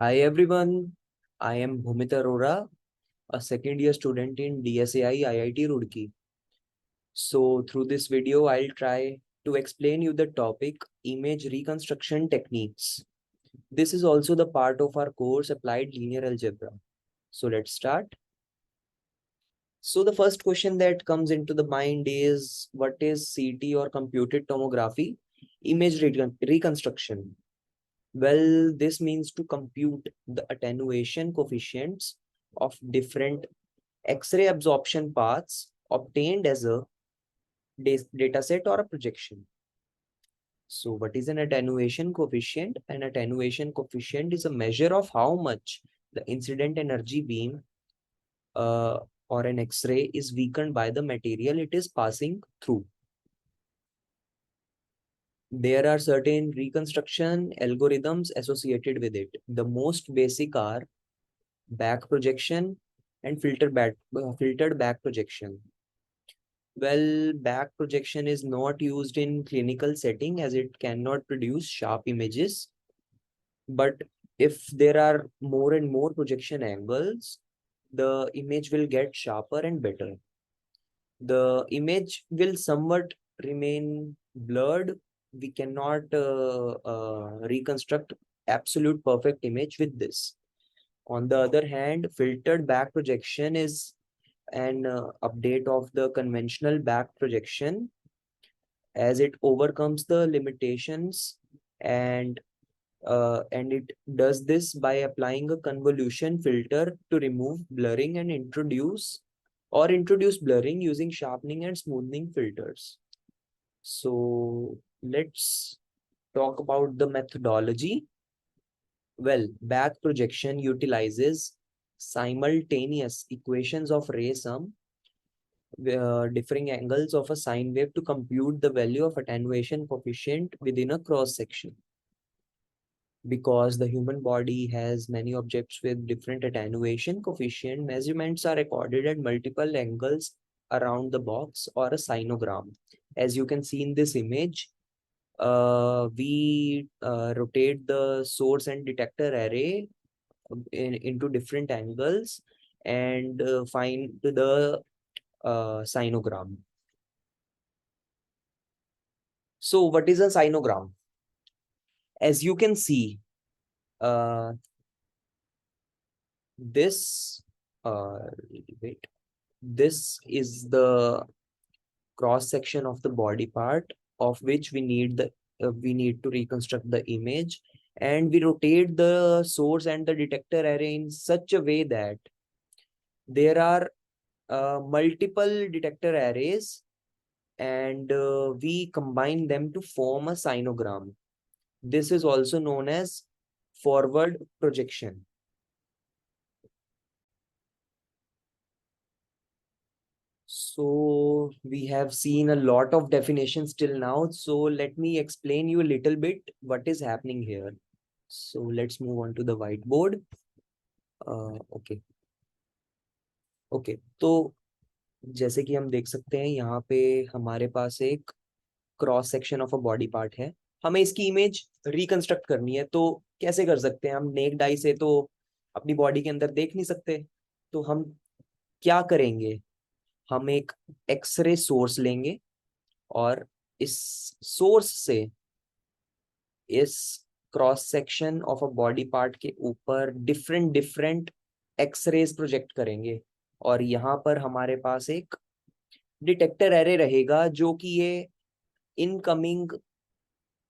Hi everyone, I am Bhumit Arora, a second year student in DSAI IIT Roorkee. So through this video, I'll try to explain you the topic image reconstruction techniques. This is also the part of our course Applied Linear Algebra. So let's start. So the first question that comes into the mind is what is CT or computed tomography? Image reconstruction. Well, this means to compute the attenuation coefficients of different X-ray absorption paths obtained as a dataset or a projection. So what is an attenuation coefficient? An attenuation coefficient is a measure of how much the incident energy beam uh, or an X-ray is weakened by the material it is passing through. There are certain reconstruction algorithms associated with it. The most basic are back projection and filtered back projection. Well, back projection is not used in clinical setting as it cannot produce sharp images. But if there are more and more projection angles, the image will get sharper and better. The image will somewhat remain blurred. We cannot reconstruct absolute perfect image with this. On the other hand, filtered back projection is an update of the conventional back projection as it overcomes the limitations and it does this by applying a convolution filter to remove blurring and introduce blurring using sharpening and smoothing filters. So let's talk about the methodology. Well, back projection utilizes simultaneous equations of ray sum differing angles of a sine wave to compute the value of attenuation coefficient within a cross section. Because the human body has many objects with different attenuation coefficient, measurements are recorded at multiple angles around the box or a sinogram. As you can see in this image, we rotate the source and detector array into different angles and find the sinogram. So what is a sinogram? As you can see, uh, this wait, this is the cross section of the body part of which we need to reconstruct the image, and we rotate the source and the detector array in such a way that there are multiple detector arrays and we combine them to form a sinogram. This is also known as forward projection. So we have seen a lot of definitions till now. So let me explain you a little bit what is happening here. So let's move on to the whiteboard. Okay. तो जैसे कि हम देख सकते हैं यहाँ पे हमारे पास एक cross section of a body part है. हमें इसकी इमेज रिकंस्ट्रक्ट करनी है, तो कैसे कर सकते हैं? हम नेक्ड आई से तो अपनी बॉडी के अंदर देख नहीं सकते. तो हम क्या करेंगे? हम एक एक्सरे सोर्स लेंगे और इस सोर्स से इस cross section of a body part के ऊपर डिफरेंट डिफरेंट एक्सरेज प्रोजेक्ट करेंगे. और यहाँ पर हमारे पास एक डिटेक्टर एरे रहेगा जो कि ये इनकमिंग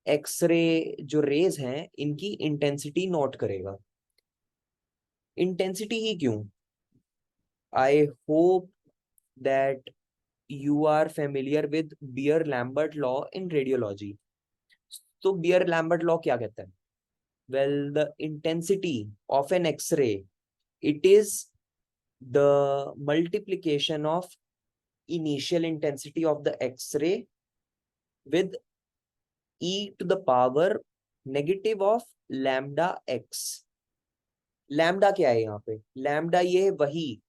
एक्सरे जो रेज हैं इनकी इंटेंसिटी नोट करेगा. इंटेंसिटी ही क्यों? I hope that you are familiar with Beer-Lambert law in radiology. तो Beer-Lambert law क्या कहता है? Well, the intensity of an X-ray, it is the multiplication of initial intensity of the X-ray with e to the power negative of lambda x. Lambda क्या है यहाँ पे? Lambda ये वही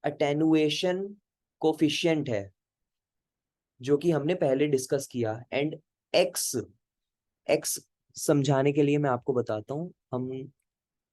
अटेनुएशन कोफिशिएंट है जो कि हमने पहले डिस्कस किया. एंड एक्स एक्स समझाने के लिए मैं आपको बताता हूँ. हम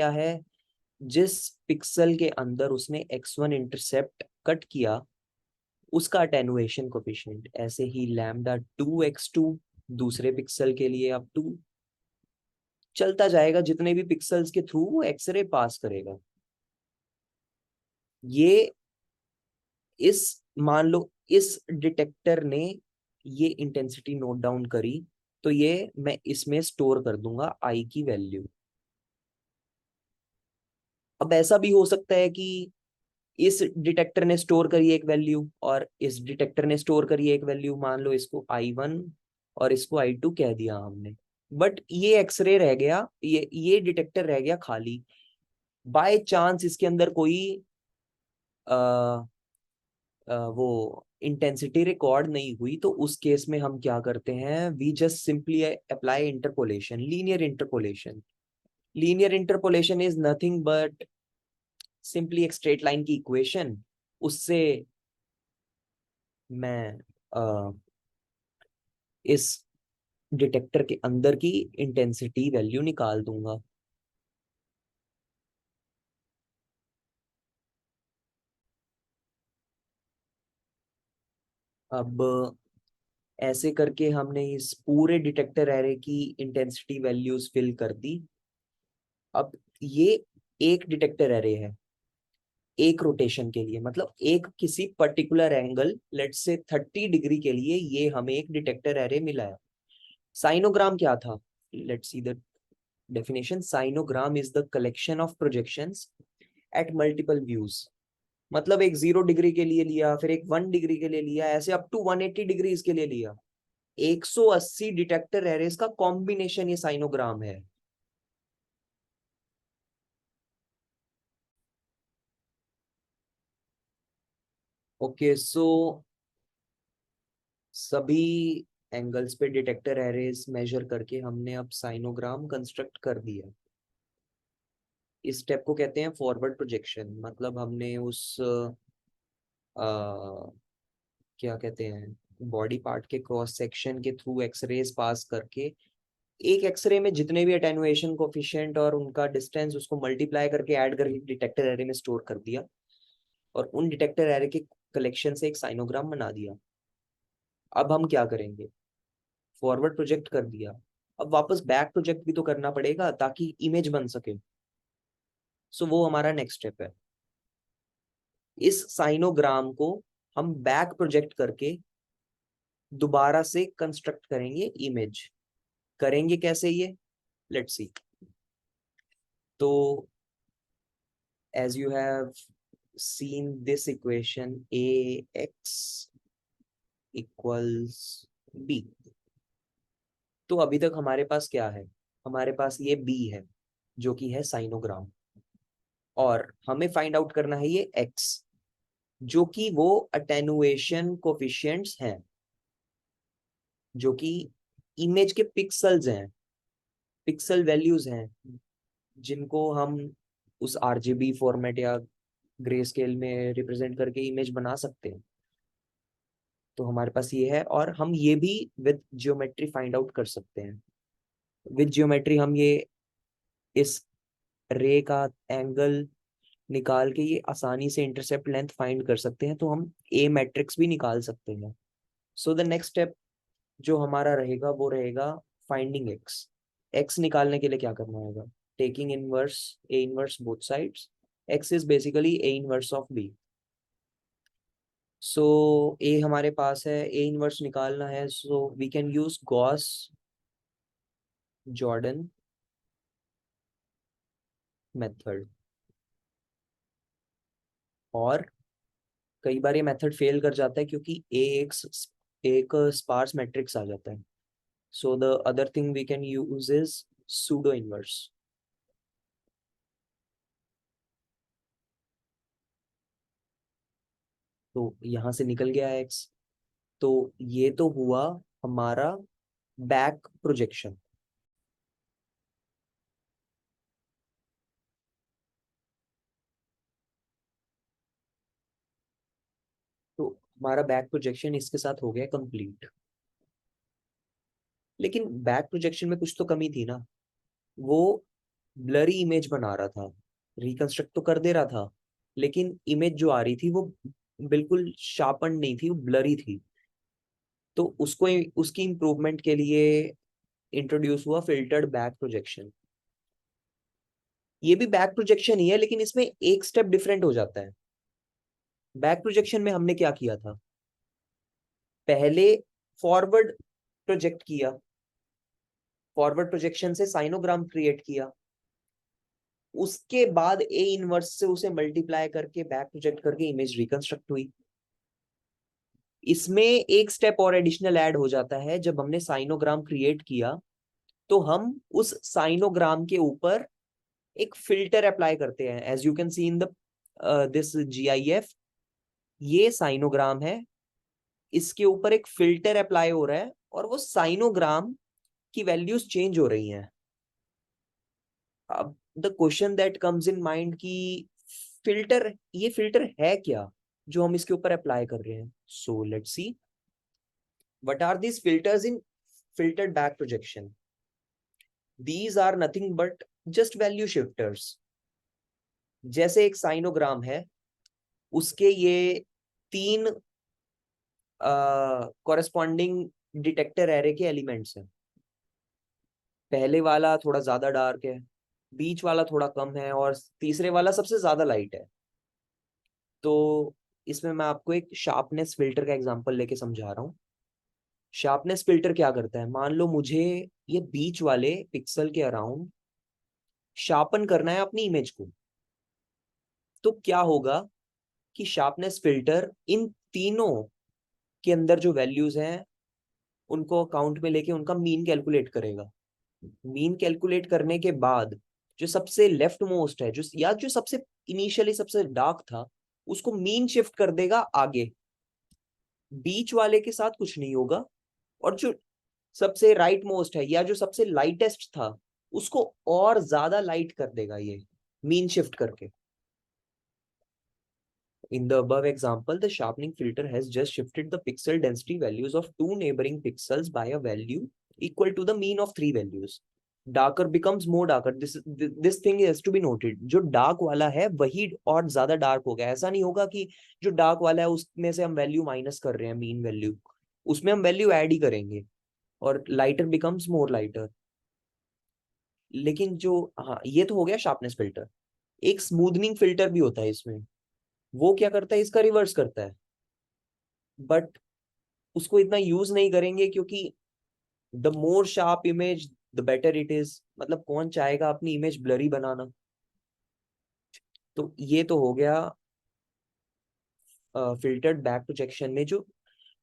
क्या है, जिस पिक्सल के अंदर उसने x1 इंटरसेप्ट कट किया उसका अटेनुएशन कोफिशिएंट। ऐसे ही लैम्डा 2x2 दूसरे पिक्सल के लिए अब 2 चलता जाएगा, जितने भी पिक्सल्स के थ्रू वो एक्सरे पास करेगा। ये इस मान लो इस डिटेक्टर ने ये इंटेंसिटी नोट डाउन करी, तो ये मैं इसमें स्टोर कर दूंगा आई की वैल्यू। अब ऐसा भी हो सकता है कि इस डिटेक्टर ने स्टोर करी एक वैल्यू और इस डिटेक्टर ने स्टोर करी एक वैल्यू, मान लो इसको I1 और इसको I2 कह दिया हमने, बट ये एक्सरे रह गया, ये डिटेक्टर रह गया खाली। बाय चांस इसके अंदर कोई आ, वो इंटेंसिटी रिकॉर्ड नहीं हुई, तो उस केस में हम क्या करते हैं, we just simply apply interpolation, linear interpolation. Linear interpolation is nothing but simply एक स्ट्रेट लाइन की इक्वेशन। उससे मैं इस डिटेक्टर के अंदर की इंटेंसिटी वैल्यू निकाल दूंगा। अब ऐसे करके हमने इस पूरे डिटेक्टर एरे की इंटेंसिटी वैल्यूज फिल कर दी। अब ये एक डिटेक्टर एरे है एक रोटेशन के लिए, मतलब एक किसी particular angle let's say 30 degree के लिए ये हमें एक डिटेक्टर एरे मिला है। साइनोग्राम क्या था, let's see the definition. Sinogram is the collection of projections at multiple views. मतलब एक 0 डिग्री के लिए लिया, फिर एक 1 डिग्री के लिए लिया, ऐसे अप टू 180 डिग्री के लिए लिया। 180 डिटेक्टर एरेस का कॉम्बिनेशन ये साइनोग्राम है। ओके सो सभी एंगल्स पे डिटेक्टर एरेस मेजर करके हमने अब साइनोग्राम कंस्ट्रक्ट कर दिया। इस स्टेप को कहते हैं फॉरवर्ड प्रोजेक्शन। मतलब हमने उस क्या कहते हैं, बॉडी पार्ट के क्रॉस सेक्शन के थ्रू एक्सरेज पास करके एक एक्सरे में जितने भी अटेनुएशन कोफिशिएंट और उनका डिस्टेंस उसको मल्टीप्लाई करके ऐड करके डिटेक्टर एरे में स्टोर कर दिया, और उन डिटेक्टर एरे के कलेक्शन से एक साइनोग्राम बना दिया। अब हम क्या करेंगे, फॉरवर्ड प्रोजेक्ट कर दिया, अब वापस बैक प्रोजेक्ट भी तो करना पड़ेगा ताकि इमेज बन सके। सो वो हमारा नेक्स्ट स्टेप है। इस साइनोग्राम को हम बैक प्रोजेक्ट करके दोबारा से कंस्ट्रक्ट करेंगे इमेज। करेंगे कैसे ये, लेट्स सी। तो as you have seen this equation ax equals b, तो अभी तक हमारे पास क्या है, हमारे पास ये b है जो कि है साइनोग्राम, और हमें फाइंड आउट करना है ये x। जो कि वो अटेनुएशन कोफिशिएंट्स हैं, जो कि इमेज के पिक्सल्स हैं, पिक्सल वैल्यूज हैं, जिनको हम उस आरजीबी फॉर्मेट या ग्रे स्केल में रिप्रेजेंट करके इमेज बना सकते हैं। तो हमारे पास ये है, और हम ये भी विद जियोमेट्री फाइंड आउट कर सकते हैं। विद जियोमेट्री हम ये इस रे का एंगल निकाल के ये आसानी से इंटरसेप्ट लेंथ फाइंड कर सकते हैं, तो हम ए मैट्रिक्स भी निकाल सकते हैं। सो द नेक्स्ट स्टेप जो हमारा रहेगा वो रहेगा फाइंडिंग एक्स। एक्स निकालने के लिए क्या करना होगा? Taking inverse A inverse both sides, X is basically A inverse of B. So A हमारे पास है, ए इनवर्स निकालना है, so we can use Gauss Jordan method. और कई बार ये मेथड फेल कर जाता है क्योंकि ए एक स्पार्स मैट्रिक्स आ जाता है। So the other thing we can use is pseudo inverse. तो यहां से निकल गया एक्स। तो ये तो हुआ हमारा बैक प्रोजेक्शन। तो हमारा बैक प्रोजेक्शन इसके साथ हो गया कंप्लीट। लेकिन बैक प्रोजेक्शन में कुछ तो कमी थी ना। वो ब्लरी इमेज बना रहा था, रिकंस्ट्रक्ट तो कर दे रहा था, लेकिन इमेज जो आ रही थी वो बिल्कुल शार्पन नहीं थी, वो ब्लरी थी। तो उसको उसकी इम्प्रूवमेंट के लिए इंट्रोड्यूस हुआ फिल्टर्ड बैक प्रोजेक्शन। ये भी बैक प्रोजेक्शन ही है, लेकिन इसमें एक स्टेप डिफरेंट हो जाता है। बैक प्रोजेक्शन में हमने क्या किया था? पहले फॉरवर्ड प्रोजेक्ट किया, फॉरवर्ड प्रोजेक्शन से साइनोग्राम क्रिएट किया, उसके बाद ए इनवर्स से उसे मल्टीप्लाई करके बैक प्रोजेक्ट करके इमेज रिकंस्ट्रक्ट हुई। इसमें एक स्टेप और एडिशनल ऐड हो जाता है। जब हमने साइनोग्राम क्रिएट किया तो हम उस साइनोग्राम के ऊपर एक फिल्टर अप्लाई करते हैं। As you can see in the this GIF, ये साइनोग्राम है, इसके ऊपर एक फिल्टर अप्लाई हो रहा है और वो साइनोग्राम की वैल्यूज चेंज हो रही हैं। अब the question that comes in mind कि फिल्टर, ये फिल्टर है क्या जो हम इसके ऊपर अप्लाई कर रहे हैं? So let's see what are these filters in filtered back projection. These are nothing but just value shifters. जैसे एक साइनोग्राम है, उसके ये तीन कॉरेस्पॉन्डिंग डिटेक्टर एरे के एलिमेंट्स हैं। पहले वाला थोड़ा ज्यादा डार्क है, बीच वाला थोड़ा कम है, और तीसरे वाला सबसे ज्यादा लाइट है। तो इसमें मैं आपको एक शार्पनेस फिल्टर का एग्जांपल लेके समझा रहा हूँ। शार्पनेस फिल्टर क्या करता है? मान लो मुझे ये बीच वाले पिक्सल के अराउंड शार्पन करना है अपनी इमेज को। तो क्या होगा कि शार्पनेस फिल्टर इन तीनों के अंदर जो वैल्यूज हैं उनको अकाउंट में लेके उनका मीन कैलकुलेट करेगा। मीन कैलकुलेट करने के बाद जो सबसे लेफ्ट मोस्ट है, जो या जो सबसे इनिशियली सबसे डार्क था, उसको मीन शिफ्ट कर देगा आगे। बीच वाले के साथ कुछ नहीं होगा, और जो सबसे राइट मोस्ट है या जो सबसे लाइटेस्ट था, उसको और ज्यादा लाइट कर देगा ये मीन शिफ्ट करके। In the above example, the sharpening filter has just shifted the pixel density values of two neighboring pixels by a value equal to the mean of three values. Darker becomes more darker. This thing has to be noted. जो dark वाला है वही और ज्यादा dark हो गया। ऐसा नहीं होगा कि जो डार्क वाला है उसमें से हम वैल्यू माइनस कर रहे हैं मीन वैल्यू, उसमें हम वैल्यू ऐड ही करेंगे, और लाइटर बिकम्स मोर लाइटर। लेकिन जो, हाँ, ये तो हो गया शार्पनेस फिल्टर। एक स्मूथनिंग फिल्टर भी होता है इसमें। वो क्या करता है? इसका रिवर्स करता है, बट उसको इतना यूज नहीं करेंगे क्योंकि the more sharp image the better it is. मतलब कौन चाहेगा अपनी इमेज ब्लरी बनाना? तो ये तो हो गया फिल्टर्ड बैक प्रोजेक्शन में जो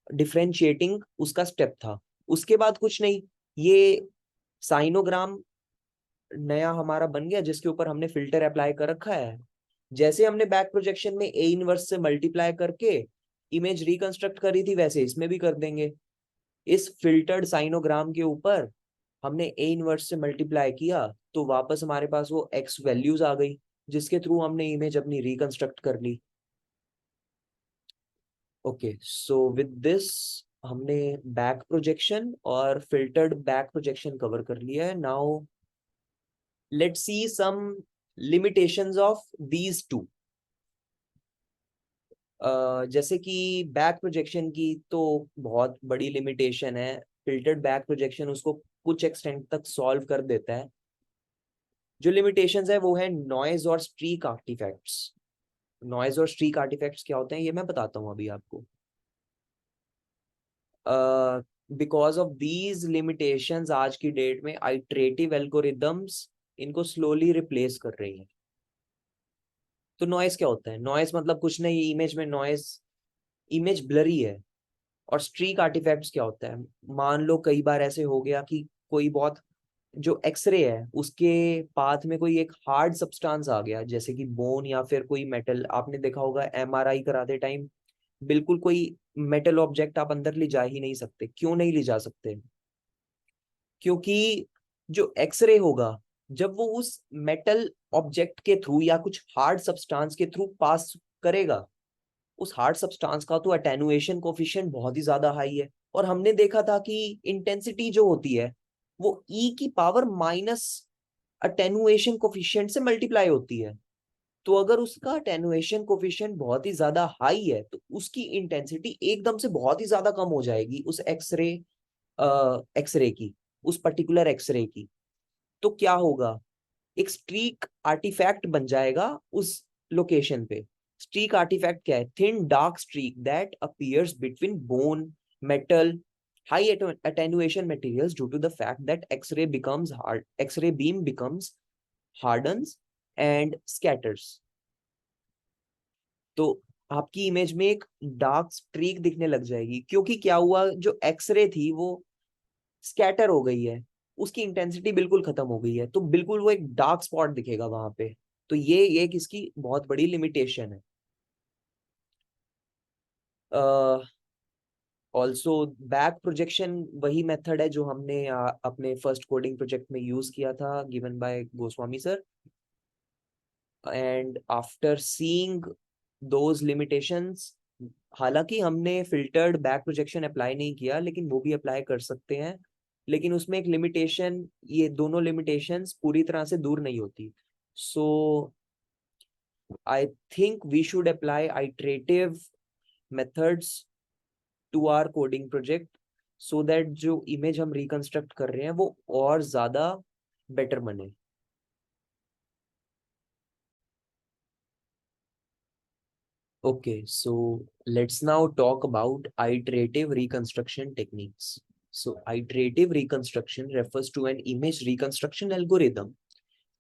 डिफरेंशिएटिंग उसका स्टेप था। उसके बाद कुछ नहीं, ये साइनोग्राम नया हमारा बन गया जिसके ऊपर हमने फिल्टर अप्लाई कर रखा है। जैसे हमने बैक प्रोजेक्शन में ए इनवर्स से मल्टीप्लाई करके इमेज रिकंस्ट्रक्ट करी थी, वैसे इसमें भी कर देंगे। इस फिल्टर्ड साइनोग्राम के ऊपर हमने ए इनवर्स से मल्टीप्लाई किया तो वापस हमारे पास वो एक्स वैल्यूज आ गई, जिसके थ्रू हमने इमेज अपनी रिकंस्ट्रक्ट कर ली। ओके, सो विद दिस हमने बैक प्रोजेक्शन और फिल्टर्ड बैक प्रोजेक्शन कवर कर लिया है। Now let's see some limitations of these two. जैसे कि बैक प्रोजेक्शन की तो बहुत बड़ी लिमिटेशन है, फिल्टर्ड बैक प्रोजेक्शन उसको कुछ एक्सटेंट तक सॉल्व कर देता है। जो लिमिटेशंस है वो है नॉइज और स्ट्रीक आर्टिफैक्ट्स। नॉइज और स्ट्रीक आर्टिफैक्ट्स क्या होते हैं ये मैं बताता हूँ अभी आपको। बिकॉज ऑफ दीज लिमिटेशंस आज की डेट में आइट्रेटिव एल्गोरिदम्स इनको स्लोली रिप्लेस कर रही हैं। तो नॉइज क्या होता है? नॉइज मतलब कुछ नहीं, इमेज में नॉइज, इमेज ब्लरी है। और स्ट्रीक आर्टिफैक्ट्स क्या होता है? मान लो कई बार ऐसे हो गया कि कोई बहुत, जो एक्सरे है उसके पाथ में कोई एक हार्ड सब्सटेंस आ गया, जैसे कि बोन या फिर कोई मेटल। आपने देखा होगा एमआरआई कराते टाइम बिल्कुल कोई मेटल ऑब्जेक्ट आप अंदर ले जा ही नहीं सकते। क्यों नहीं ले जा सकते? क्योंकि जो एक्सरे होगा जब वो उस मेटल ऑब्जेक्ट के थ्रू या कुछ हार्ड सब्सटेंस के थ्रू पास करेगा, उस हार्ड सब्सटेंस का तो अटेनुएशन कोफिशिएंट बहुत ही ज्यादा हाई है। और हमने देखा था कि इंटेंसिटी जो होती है वो ई की पावर माइनस अटेनुएशन कोफिशिएंट से मल्टीप्लाई होती है। तो अगर उसका अटेनुएशन कोफिशिएंट बहुत ही ज्यादा हाई है तो उसकी इंटेंसिटी एकदम से बहुत ही ज्यादा कम हो जाएगी उस एक्सरे की, उस पर्टिकुलर एक्सरे की। तो क्या होगा? एक स्ट्रीक आर्टिफैक्ट बन जाएगा उस लोकेशन पे। स्ट्रीक आर्टिफैक्ट क्या है? Thin dark streak that appears between bone, metal, high attenuation materials due to the fact that X-ray beam becomes hardens and scatters. तो आपकी इमेज में एक डार्क स्ट्रीक दिखने लग जाएगी, क्योंकि क्या हुआ, जो एक्सरे थी वो स्कैटर हो गई है, उसकी इंटेंसिटी बिल्कुल खत्म हो गई है, तो बिल्कुल वो एक डार्क स्पॉट दिखेगा वहां पे। तो ये एक इसकी बहुत बड़ी लिमिटेशन है। ऑल्सो बैक प्रोजेक्शन वही मेथड है जो हमने अपने फर्स्ट कोडिंग प्रोजेक्ट में यूज किया था, given by Goswami sir. And after seeing those limitations, हालांकि हमने फिल्टर्ड बैक प्रोजेक्शन अप्लाई नहीं किया लेकिन वो भी अप्लाई कर सकते हैं। लेकिन उसमें एक लिमिटेशन, ये दोनों लिमिटेशंस पूरी तरह से दूर नहीं होती। So I think we should apply iterative methods to our coding project, so that जो इमेज हम रिकंस्ट्रक्ट कर रहे हैं वो और ज्यादा बेटर बने। Okay, so let's now talk about iterative reconstruction techniques. So iterative reconstruction refers to an image reconstruction algorithm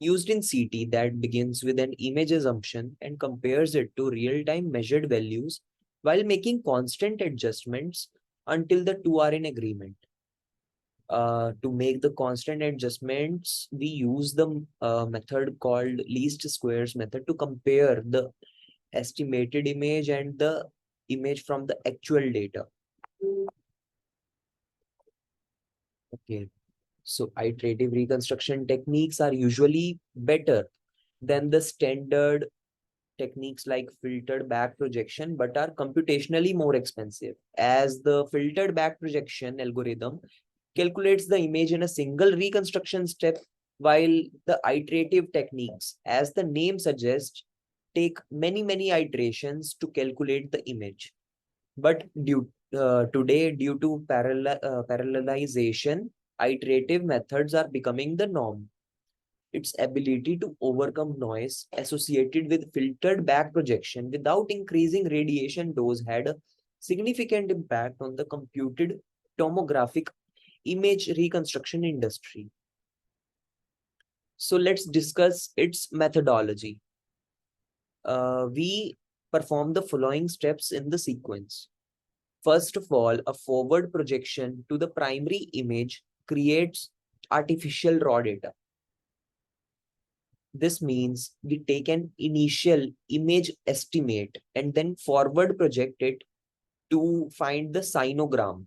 used in CT that begins with an image assumption and compares it to real-time measured values while making constant adjustments until the two are in agreement. To make the constant adjustments, we use the method called least squares method to compare the estimated image and the image from the actual data. Okay, so iterative reconstruction techniques are usually better than the standard techniques like filtered back projection, but are computationally more expensive, as the filtered back projection algorithm calculates the image in a single reconstruction step, while the iterative techniques, as the name suggests, take many iterations to calculate the image. But today, due to parallelization, iterative methods are becoming the norm. Its ability to overcome noise associated with filtered back projection without increasing radiation dose had a significant impact on the computed tomographic image reconstruction industry. So let's discuss its methodology. We perform the following steps in the sequence. First of all, a forward projection to the primary image creates artificial raw data. This means we take an initial image estimate and then forward project it to find the sinogram.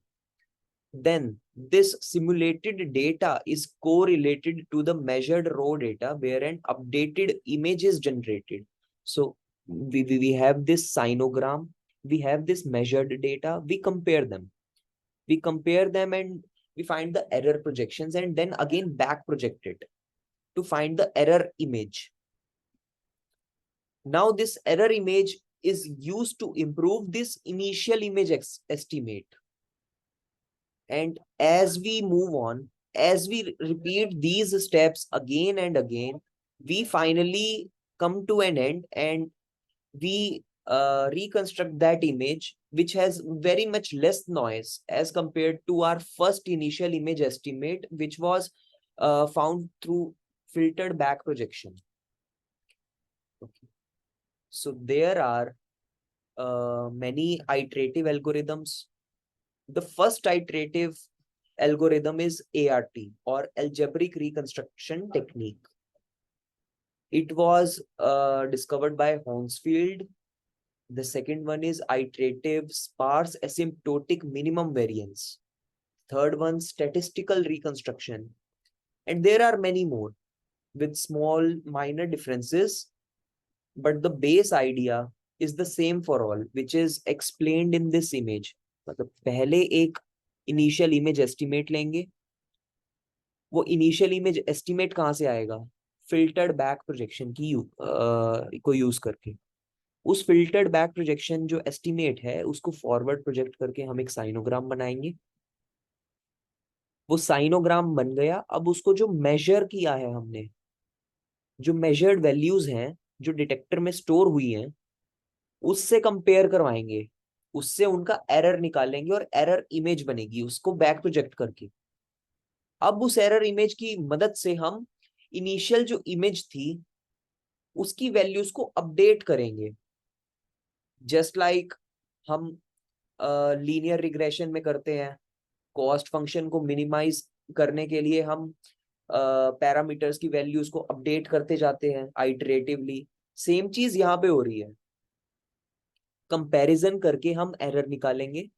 Then this simulated data is correlated to the measured raw data where an updated image is generated. So we have this sinogram, we have this measured data, we compare them. We compare them and we find the error projections and then again back project it to find the error image. Now this error image is used to improve this initial image estimate. And as we move on, as we repeat these steps again and again, we finally come to an end and we reconstruct that image, which has very much less noise as compared to our first initial image estimate, which was found through filtered back projection. Okay. So there are many iterative algorithms. The first iterative algorithm is ART, or algebraic reconstruction technique. It was discovered by Hounsfield. The second one is iterative sparse asymptotic minimum variance. Third one, statistical reconstruction. And there are many more with small minor differences, but the base idea is the same for all, which is explained in this image. मतलब पहले एक initial image estimate लेंगे, वो initial image estimate कहाँ से आएगा? Filtered back projection को use करके। उस फिल्टर्ड बैक प्रोजेक्शन जो एस्टिमेट है उसको फॉरवर्ड प्रोजेक्ट करके हम एक साइनोग्राम बनाएंगे। वो साइनोग्राम बन गया, अब उसको जो मेजर किया है हमने, जो मेजर्ड वैल्यूज हैं जो डिटेक्टर में स्टोर हुई हैं, उससे कंपेयर करवाएंगे, उससे उनका एरर निकालेंगे और एरर इमेज बनेगी उसको बैक प्रोजेक्ट करके। अब उस एरर इमेज की मदद से हम इनिशियल जो इमेज थी उसकी वैल्यूज को अपडेट करेंगे, जस्ट लाइक हम लीनियर रिग्रेशन में करते हैं। कॉस्ट फंक्शन को मिनिमाइज करने के लिए हम पैरामीटर्स की वैल्यूज को अपडेट करते जाते हैं आइटरेटिवली। सेम चीज यहाँ पे हो रही है, कंपैरिजन करके हम एरर निकालेंगे,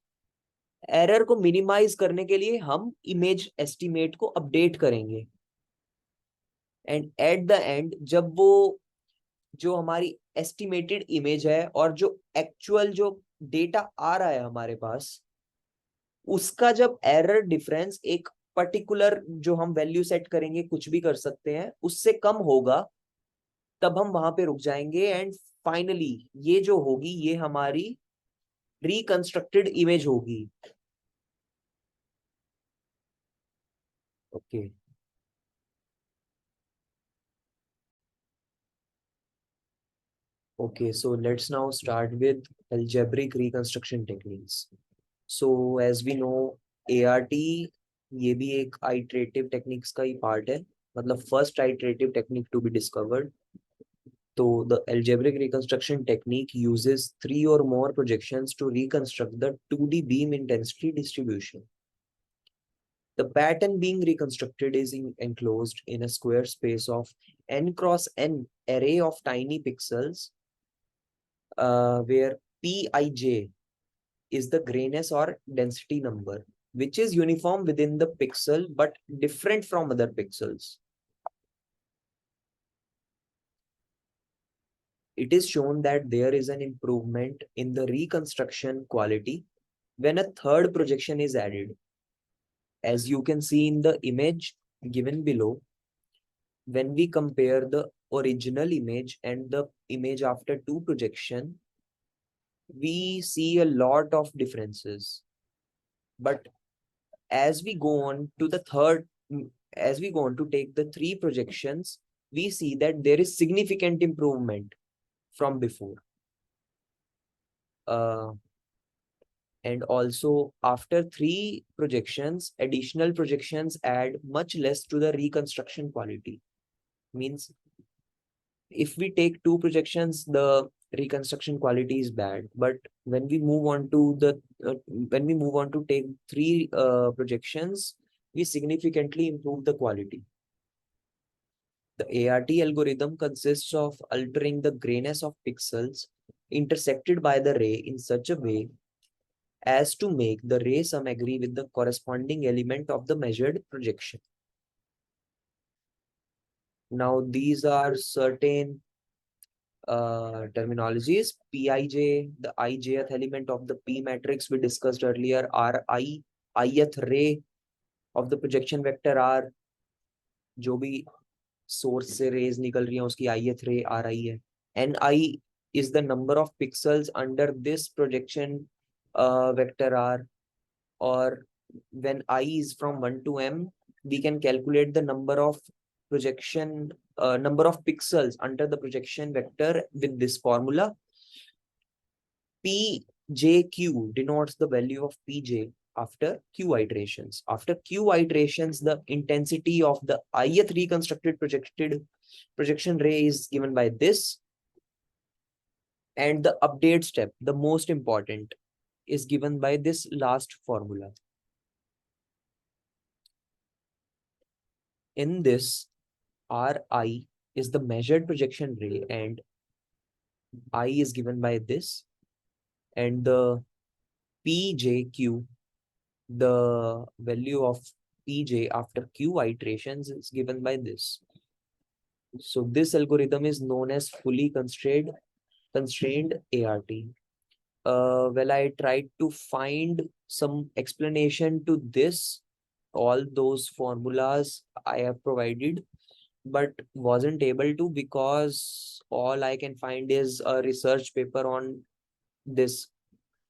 एरर को मिनिमाइज करने के लिए हम इमेज एस्टिमेट को अपडेट करेंगे, एंड एट द एंड जब वो जो हमारी एस्टिमेटेड इमेज है और जो एक्चुअल जो डेटा आ रहा है हमारे पास, उसका जब एरर डिफरेंस एक पर्टिकुलर जो हम वैल्यू सेट करेंगे, कुछ भी कर सकते हैं, उससे कम होगा, तब हम वहां पे रुक जाएंगे एंड फाइनली ये जो होगी ये हमारी रिकंस्ट्रक्टेड इमेज होगी। Okay Okay, so let's now start with algebraic reconstruction techniques. So as we know, ART ये भी एक iterative techniques का ही part है, मतलब first iterative technique to be discovered. So the algebraic reconstruction technique uses 3 or more projections to reconstruct the 2D beam intensity distribution. The pattern being reconstructed is enclosed in a square space of n cross n array of tiny pixels, where Pij is the grayness or density number, which is uniform within the pixel but different from other pixels. It is shown that there is an improvement in the reconstruction quality when a third projection is added. As you can see in the image given below, when we compare the original image and the image after 2 projection, we see a lot of differences. But as we go on to the as we go on to take the 3 projections, we see that there is significant improvement from before. And also after 3 projections, additional projections add much less to the reconstruction quality. Means if we take 2 projections, the reconstruction quality is bad, but when we move on to take 3 projections, we significantly improve the quality. The ART algorithm consists of altering the grayness of pixels intersected by the ray in such a way as to make the ray sum agree with the corresponding element of the measured projection. Now, these are certain terminologies. Pij, the ijth element of the P matrix we discussed earlier. Ri, ith ray of the projection vector R, जो भी source से rays निकल रही हैं उसकी ith ray Ri है. Ni is the number of pixels under this projection vector R, or when I is from 1 to m, we can calculate the number of pixels under the projection vector with this formula. Pjq denotes the value of Pj after q iterations. After q iterations, the intensity of the ith reconstructed projection ray is given by this, and the update step, the most important, is given by this last formula. In this, Ri is the measured projection ray and I is given by this, and the Pjq, the value of Pj after q iterations, is given by this. So this algorithm is known as fully constrained ART. Well, I tried to find some explanation to this, all those formulas I have provided, but wasn't able to because all I can find is a research paper on this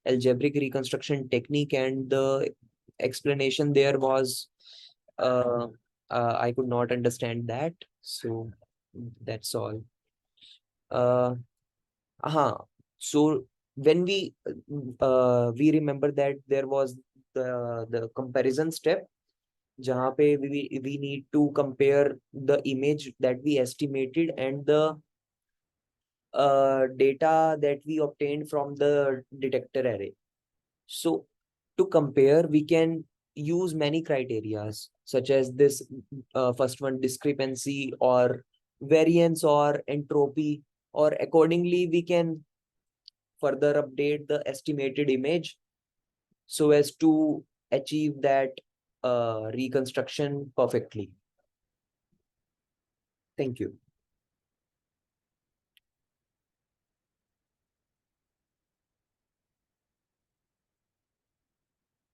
algebraic reconstruction technique, and the explanation there was I could not understand that. So that's all. So when we remember that there was the comparison step, जहाँ पे we need to compare the image that we estimated and the data that we obtained from the detector array. So to compare, we can use many criterias such as this first one, discrepancy or variance or entropy, or accordingly we can further update the estimated image so as to achieve that reconstruction perfectly. Thank you.